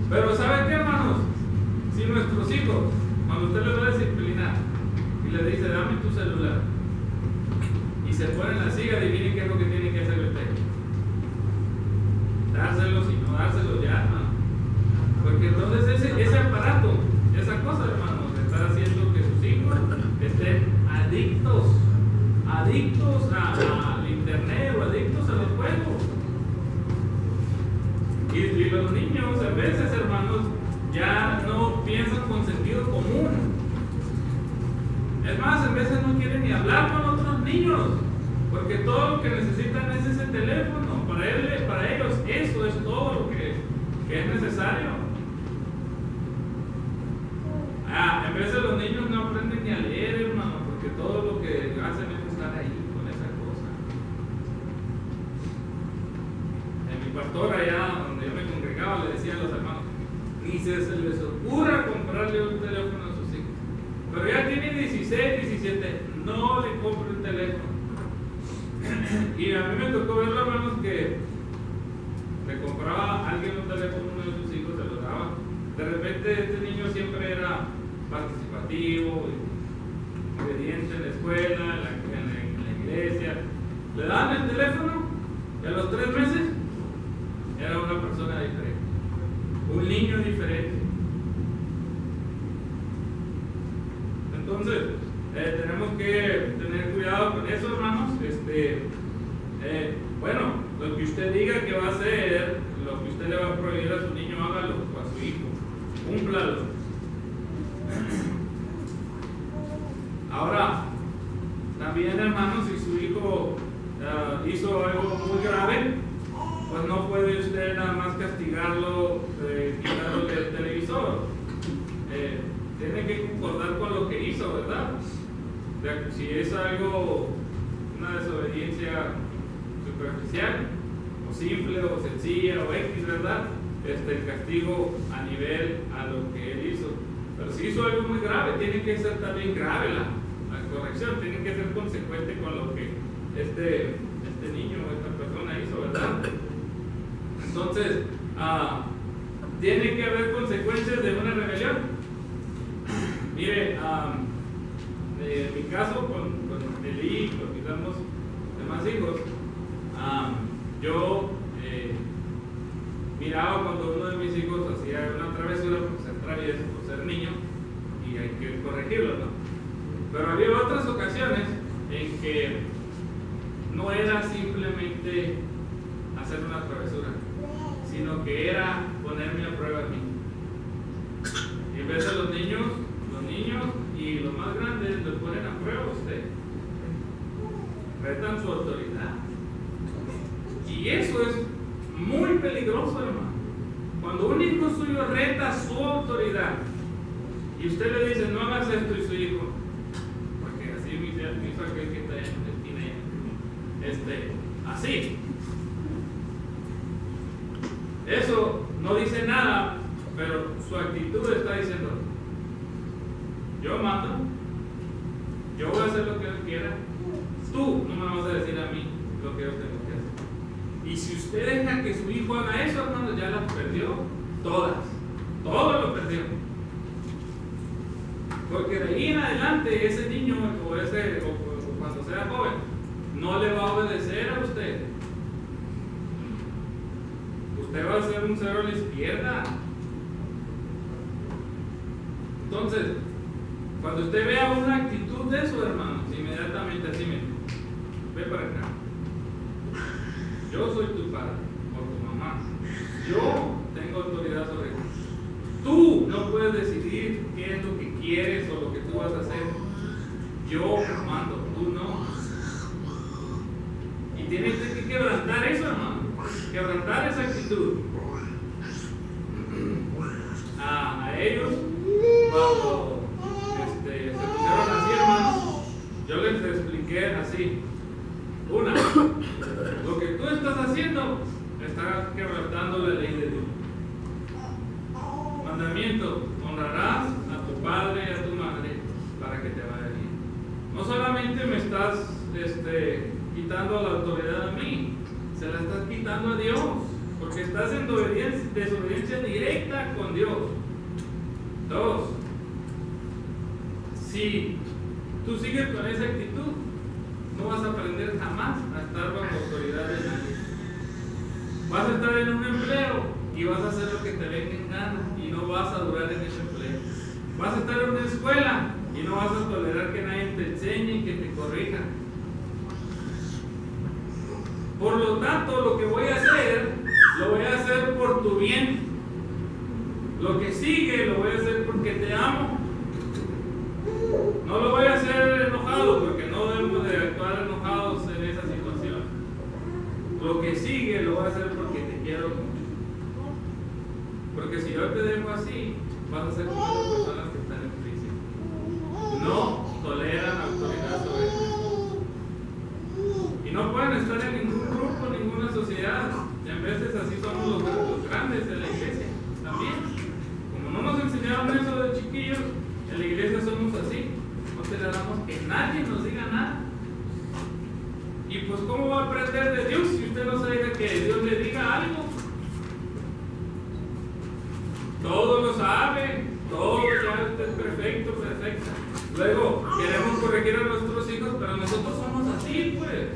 Pero ¿saben qué, hermanos? Si nuestros hijos, cuando usted les va a disciplinar y les dice, dame tu celular, y se ponen la silla, adivinen qué es lo que tiene que hacer usted. Dárselos y no dárselos ya, hermano. Porque entonces ese aparato, esa cosa, hermanos, está haciendo que sus hijos estén adictos al internet o adictos a los juegos. Y los niños a veces, hermanos, ya no piensan con sentido común. Es más, a veces no quieren ni hablar con otros niños, porque todo lo que necesitan es ese teléfono. Para ellos eso es todo lo que es necesario. En veces los niños no aprenden ni a leer, hermano, porque todo lo que hacen es estar ahí con esa cosa. Mi pastor allá donde yo me congregaba le decía a los hermanos, ni se les ocurra comprarle un teléfono a sus hijos. Pero ya tiene 16, 17, no le compre un teléfono. Y a mí me tocó ver, hermanos, que le compraba a alguien un teléfono a uno de sus hijos, se lo daba. De repente este niño siempre era participativo, obediente en la escuela, en la iglesia. Le daban el teléfono y a los 3 meses era una persona diferente, un niño diferente. Entonces, tenemos que tener cuidado con eso, hermanos. Bueno, lo que usted diga que va a hacer, lo que usted le va a prohibir a su niño, hágalo, o a su hijo, cúmplalo. Ahora, también, hermanos, si su hijo hizo algo muy grave, pues no puede usted nada más castigarlo, quitarle el televisor. Tiene que concordar con lo que hizo, ¿verdad? Si es algo, una desobediencia superficial, o simple, o sencilla, o X, ¿verdad? El castigo a nivel a lo que él hizo. Pero si hizo algo muy grave, tiene que ser también grave la corrección, tiene que ser consecuente con lo que este niño o esta persona hizo, ¿verdad? Entonces, tiene que haber consecuencias de una rebelión. Mire, en mi caso con Eli, con mis demás hijos, yo miraba cuando uno de mis hijos hacía una travesura por ser travieso, por ser niño, y hay que corregirlo, ¿no? Pero había otras ocasiones en que no era simplemente hacer una travesura, sino que era ponerme a prueba a mí. Y en vez de los niños y los más grandes los ponen a prueba a usted, retan su autoridad, y eso es muy peligroso, hermano. Cuando un hijo suyo reta su autoridad y usted le dice no hagas esto, y su hijo, porque así me hizo aquel que está en el cine, así, eso no dice nada, pero su actitud está diciendo yo mando, yo voy a hacer lo que él quiera, tú no me vas a decir a mí lo que yo tengo que hacer. Y si usted deja que su hijo haga eso, hermano, ya la perdió. Todas. Todo lo perdió. Porque de ahí en adelante ese niño o cuando sea joven no le va a obedecer a usted. Usted va a ser un cero a la izquierda. Entonces, cuando usted vea una actitud de eso, hermanos, inmediatamente así ve para acá. Yo soy tu padre o tu mamá. Yo tengo autoridad sobre ti. Tú no puedes decidir qué es lo que quieres o lo que tú vas a hacer. Yo mando, tú no. Y tienes que quebrantar eso, hermano. Quebrantar esa actitud. A ellos, cuando se pusieron así, hermano, yo les expliqué así. Una, lo que tú estás haciendo, estás quebrantando la ley de Dios. Mandamiento: honrarás a tu padre y a tu madre para que te vaya bien. No solamente me estás quitando la autoridad a mí, se la estás quitando a Dios, porque estás en desobediencia directa con Dios. Dos, si tú sigues con esa actitud, no vas a aprender jamás a estar bajo autoridad de nadie. Vas a estar en un empleo y vas a hacer lo que te venga en gana y no vas a durar en ese empleo. Vas a estar en una escuela y no vas a tolerar que nadie te enseñe y que te corrija. Por lo tanto, lo que voy a hacer, lo voy a hacer por tu bien. Lo que sigue, lo voy a hacer porque te amo. No lo voy a hacer enojado, porque no debemos de actuar enojados en esa situación. Lo que sigue, lo voy a hacer porque te quiero mucho. Porque si yo te dejo así, vas a ser como las personas que están en prisión. No toleran autoridad sobre ti. Y no pueden estar en ningún grupo, en ninguna sociedad. Y a veces así somos los grandes de la iglesia también. Como no nos enseñaron eso de chiquillos, en la iglesia somos así. No toleramos que nadie nos diga nada. Y pues, ¿cómo va a aprender de Dios si usted no se deja que Dios le diga algo? Todo lo sabe, todo ya usted es perfecto, perfecta. Luego queremos corregir a nuestros hijos, pero nosotros somos así, pues.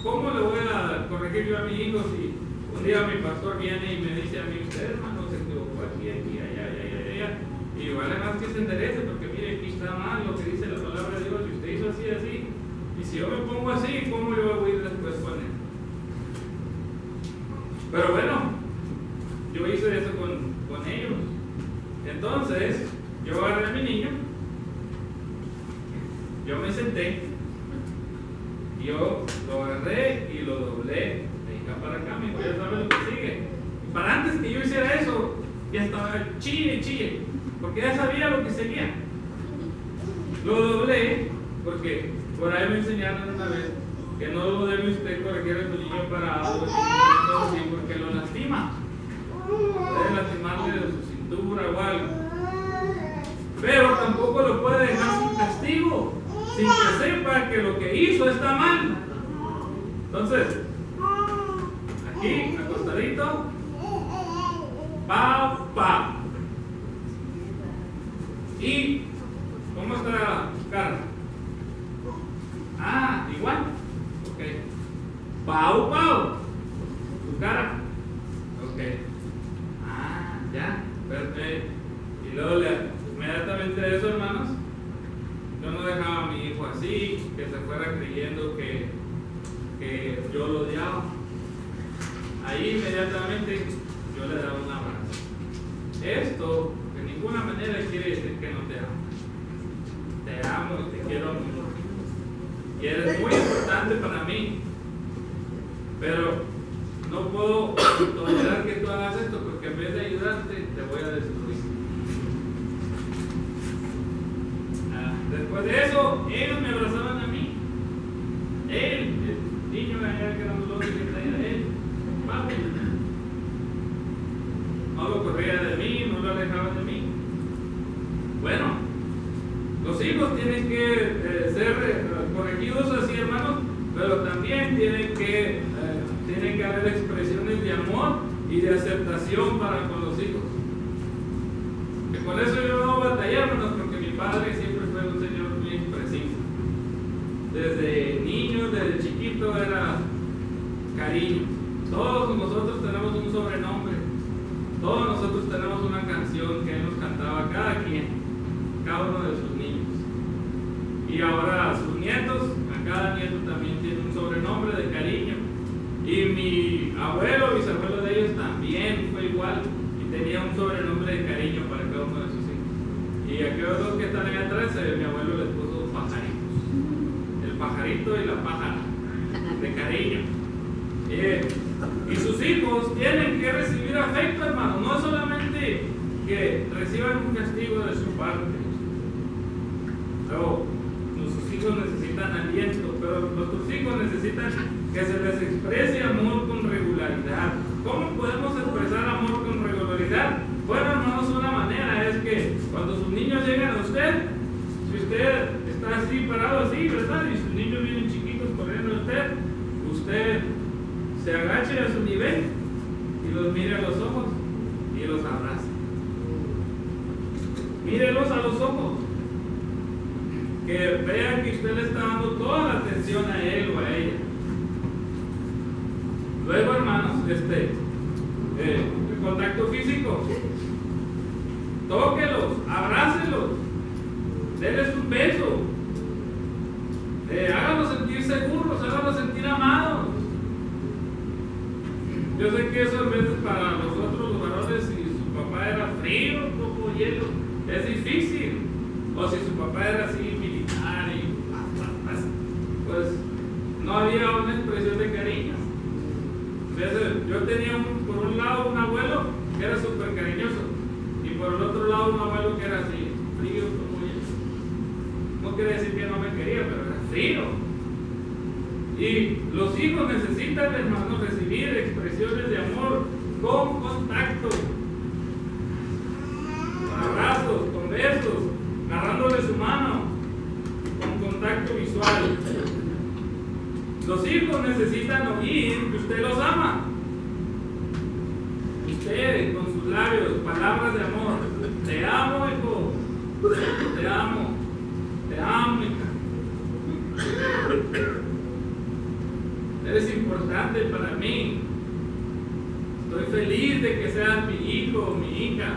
¿Cómo le voy a corregir yo a mi hijo si un día mi pastor viene y me dice a mí: usted, hermano, se equivocó aquí, allá? Y vale más que se enderece, porque mire, aquí está mal lo que dice la palabra de Dios, y usted hizo así. Y si yo me pongo así, ¿cómo yo voy a ir después con él? Pero bueno, yo hice eso con ellos. Entonces, yo agarré a mi niño, yo me senté, yo lo agarré y lo doblé de acá para acá. Me dijo: ya sabes lo que sigue. Y para antes que yo hiciera eso, ya estaba chille, porque ya sabía lo que seguía. Lo doblé porque por ahí me enseñaron una vez que no lo debe usted corregir a su niño parado, porque lo lastima. Puede lastimarle de su cintura o algo. Pero tampoco lo puede dejar sin castigo, sin que sepa que lo que hizo está mal. Entonces, aquí, acostadito, pau. ¿Y cómo está su cara? Igual. Ok. Pau. Su cara. Ok. Ya. Perfecto. Y luego inmediatamente de eso, hermanos, yo no dejaba a mi hijo así, que se fuera creyendo que yo lo odiaba. Ahí inmediatamente yo le daba un abrazo. Esto de ninguna manera quiere decir que no te amo. Te amo y te quiero mucho. Y eres muy importante para mí. Pero no puedo tolerar que tú hagas esto, porque en vez de ayudarte, te voy a destruir. Después de eso, ellos me abrazaban a mí. El niño allá que era un loco que traía él, papi. No lo corría de mí, no lo alejaba de mí. Bueno, los hijos tienen que ser corregidos así, hermanos, pero también tienen que haber expresiones de amor y de aceptación para con los hijos. Que con eso yo no batallé, hermanos, porque mi padre siempre fue un señor muy expresivo. Desde niño, desde chiquito era cariño. Todos nosotros tenemos un sobrenombre. Todos nosotros tenemos una canción que él nos cantaba cada quien, cada uno de sus niños. Y ahora sus nietos, a cada nieto también tiene un sobrenombre de cariño. Y mi abuelo, bisabuelo de ellos también fue igual y tenía un sobrenombre de cariño para cada uno de sus hijos. Y aquellos dos que están allá atrás, mi abuelo les puso pajaritos. El pajarito y la pájara, de cariño. Y sus hijos tienen que recibir afecto, hermano. No solamente que reciban un castigo de su parte. Pero nuestros hijos necesitan aliento, pero nuestros hijos necesitan que se les exprese amor con regularidad. ¿Cómo podemos expresar amor con regularidad? Bueno, hermanos, una manera es que cuando sus niños llegan a usted, si usted está así parado así, ¿verdad? Y sus niños vienen chiquitos corriendo a usted, usted se agache a su nivel y los mire a los ojos y los abrace. Mírelos a los ojos, que vean que usted le está dando toda la atención a él o a ella. Luego, hermanos, el contacto físico. Tóquelos, abrácelos, denles un beso, háganlos sentir seguros, háganlos sentir amados. Yo sé que eso a veces para nosotros los varones, si su papá era frío, como hielo, es difícil. O si su papá era así militar y pues no había una expresión de cariño. Entonces, yo tenía por un lado un abuelo que era súper cariñoso y por el otro lado un abuelo que era así, frío como hielo. No quiere decir que no me quería, pero era frío. Y los hijos necesitan, hermanos, recibir expresiones de amor con contacto, con abrazos, con besos, agarrándole su mano, con contacto visual. Los hijos necesitan oír que usted los ama. Usted, con sus labios, palabras de amor. Te amo, hijo. Te amo. Te amo, hija. Eres importante para mí. Estoy feliz de que seas mi hijo o mi hija.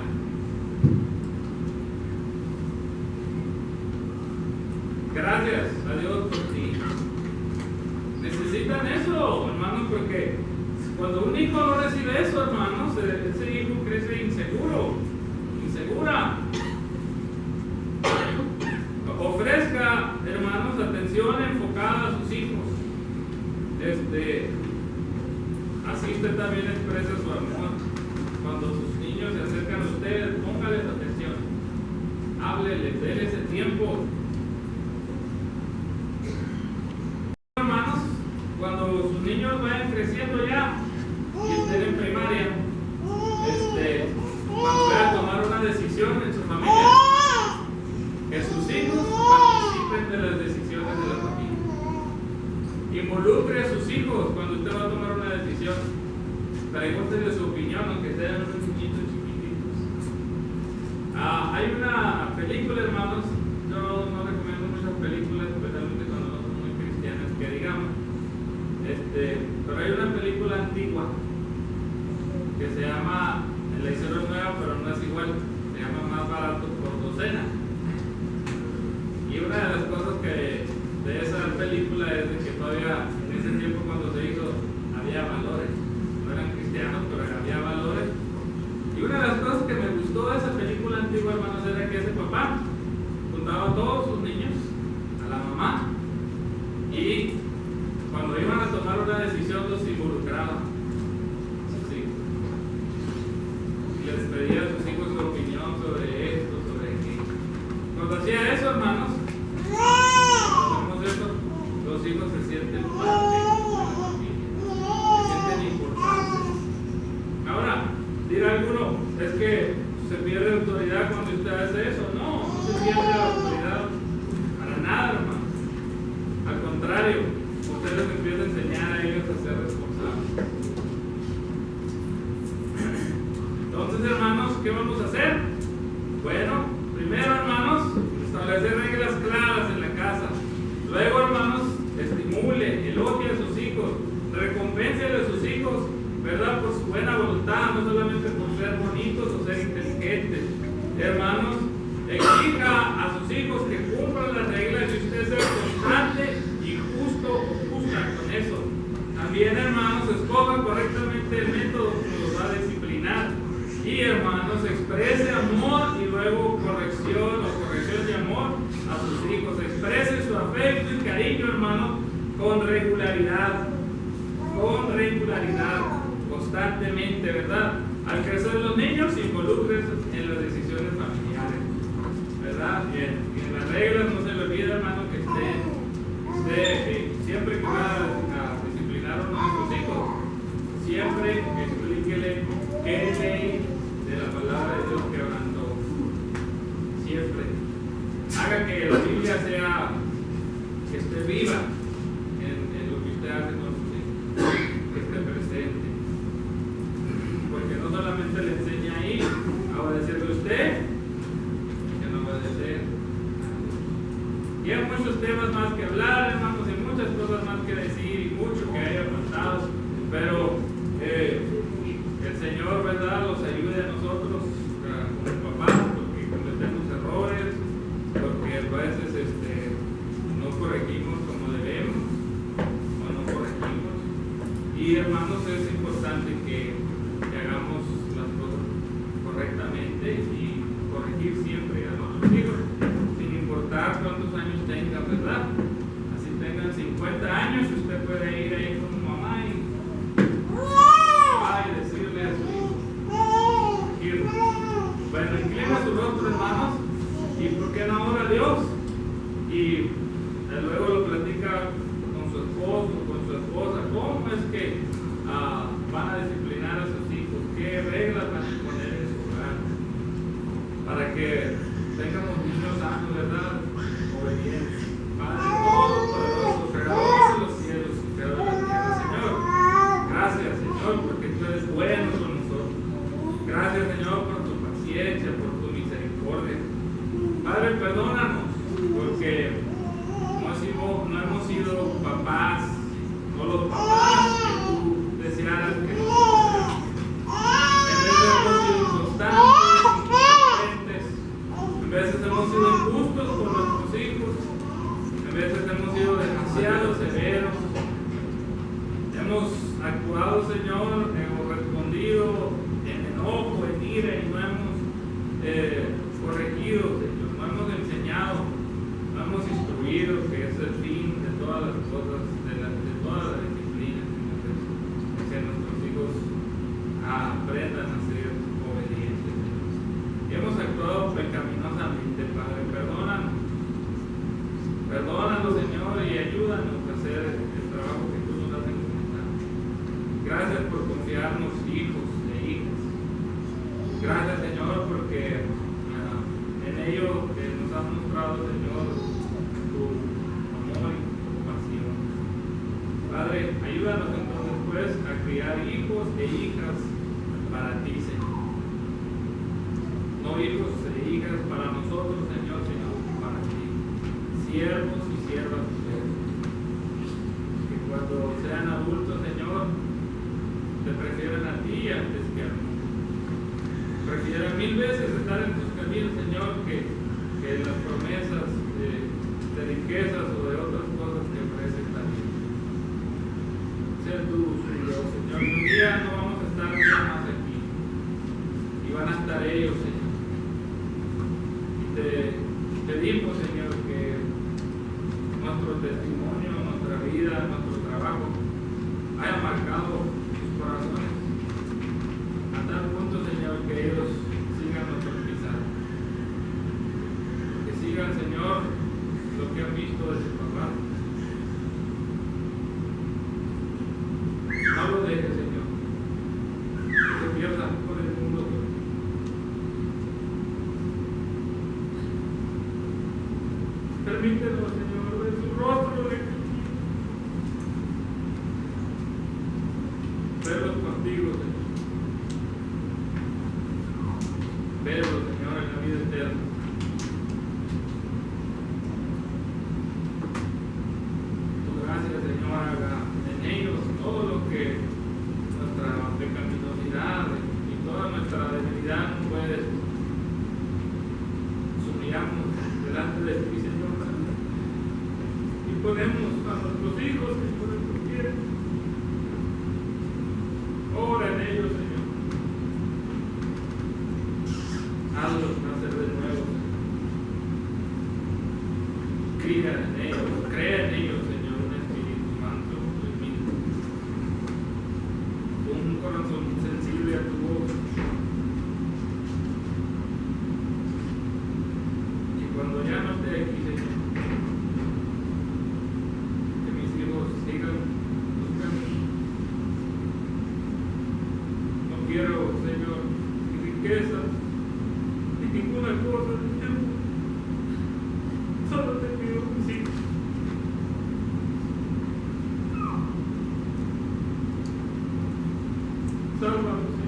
Gracias a Dios por ti. Necesitan eso, hermanos, porque cuando un hijo no recibe eso, hermanos, ese hijo crece inseguro, insegura. Ofrezca, hermanos, atención enfocada a sus hijos. Así usted también expresa su amor. Cuando sus niños se acercan a usted, póngales atención. Hábleles, déles ese tiempo. Hermanos, cuando sus niños vayan creciendo ya y estén en primaria, cuando vayan a tomar una decisión en su familia, que sus hijos participen de las decisiones de la familia. Involucre a sus hijos cuando usted va a tomar una decisión. Pregúntenle su opinión, aunque sean unos niñitos chiquititos. Hay una película, hermanos, yo no recomiendo muchas películas, especialmente cuando no son muy cristianas, que digamos. Pero hay una película antigua que se llama, la hicieron nueva, pero no es igual, se llama Más Barato por Docena. Y una de las cosas que de esa película es de que todavía en ese tiempo cuando se hizo había valores, no eran cristianos, pero había valores. Y una de las cosas que me gustó de esa película antigua, hermanos, era que ese papá juntaba a todos sus niños, a la mamá, y cuando iban a tomar una decisión los involucraba, sus hijos, y les pedía a sus hijos su opinión sobre esto, sobre aquello. Cuando hacía eso, hermanos, los hijos se sienten parte de la familia, se sienten importantes. Ahora, dirá alguno, es que se pierde autoridad cuando usted hace eso. No, no se pierde la autoridad para nada, hermano. Al contrario, usted les empieza a enseñar a ellos a ser responsables. Entonces, hermanos, ¿qué vamos a hacer? Bueno, primero, hermanos, establecer reglas claras en la casa. Luego, hermanos, estimule, elogie a sus hijos, recompénsele a sus hijos, ¿verdad? Por su buena voluntad, no solamente por ser bonitos o ser inteligentes. Hermanos, exija a sus hijos que cumplan las reglas y usted sea constante y justo o justa con eso. También, hermanos, escoja correctamente el método que los va a disciplinar. Y, hermanos, exprese amor y luego corrección de amor a sus hijos. Exprese su afecto y cariño, hermano, con regularidad, constantemente, ¿verdad? Al crecer los niños, involúcrense en las decisiones familiares, ¿verdad? Bien, y en las reglas no se le olvide, hermano, que siempre que va a disciplinar a nuestros hijos, siempre explíquele qué ley de la palabra de Dios quebrantó. Siempre. Haga que la Biblia que esté viva en lo que usted hace con sus hijos, que esté presente. Porque no solamente le enseña ahí a obedecerle a usted, que no obedecer. Y hay muchos temas más que hablar, hermanos, y muchas cosas más que decir, y mucho que haya faltado, pero el Señor, ¿verdad?, los ayude a nosotros como papás, porque cometemos errores, porque a veces no corregimos como debemos, o no corregimos. Y, hermanos, es importante que hagamos las cosas correctamente y corregir siempre a nuestros hijos, sin importar cuántos años tengan, ¿verdad? Así tengan 50 años, usted puede ir ahí con su mamá y decirle a su hijo. Bueno, inclina su rostro, hermanos, y por qué no ora a Dios, y luego lo platica con su esposo, con su esposa, cómo es que van a disciplinar a sus hijos, qué reglas van a poner en su hogar, para que tengamos niños sanos, ¿verdad? Obedientes. Padre Todopoderoso, Creador de los cielos y Creador de la tierra, Señor, gracias, Señor, porque tú eres bueno con nosotros. Gracias, Señor, por tu paciencia, por tu misericordia. Padre, perdónanos, porque no hemos sido papás, no los papás que tú desearas que nosotros fuéramos. En veces hemos sido inconstantes, en veces hemos sido injustos con nuestros hijos, en veces hemos sido demasiado severos. Hemos actuado, Señor, hemos respondido en enojo, en ira, y no hemos corregido, Señor, no hemos enseñado, no hemos instruido, que es el fin de todas las cosas, de toda la disciplina, Señor, que nuestros hijos aprendan a ser obedientes. Y hemos actuado pecaminosamente, Padre, perdónanos, Señor, y ayúdanos a hacer el trabajo que tú nos has encomendado. Gracias por confiarnos hijos e hijas. Gracias, Señor, porque en ello nos has mostrado, Señor, tu amor y tu compasión. Padre, ayúdanos entonces, pues, a criar hijos e hijas para ti, Señor. No hijos e hijas para nosotros, Señor, sino para ti. Siervos y siervas tuyas. Que cuando sean adultos, Señor, te prefieran a ti antes que a mí. Prefieran 1000 veces estar en tus caminos, Señor, que las promesas de riquezas o de otras cosas que ofrece esta vida. Ser tú, Dios, Señor. Y un día no vamos a estar ya más aquí, y van a estar ellos, Señor. Y te pedimos, Señor, que nuestro testimonio, nuestra vida, nuestro trabajo haya marcado sus corazones a tal punto, Señor, que ellos sigan nuestros pisados, que sigan, Señor, lo que han visto de su papá. No lo dejes, Señor, que se pierdan por el mundo. Permítelo, Señor, ver su rostro, verlos contigo, Señor. verlos, Señor, en la vida eterna. Tu gracia, Señor, haga en ellos todo lo que nuestra pecaminosidad y toda nuestra debilidad no puede. Humillamos delante de ti, Señor, y ponemos a nuestros hijos, Señor, en tus pies. Ora en ellos, Señor. Hazlos nacer de nuevo. Cría en ellos, crea en ellos, Señor, un espíritu manso, humilde, un corazón sensible a tu voz. Y cuando ya no esté aquí, Señor, que mis hijos sigan tus caminos. No quiero, Señor, ni riquezas, ni ninguna cosa, Señor. Solo te pido mis hijos. Sálvanos, Señor.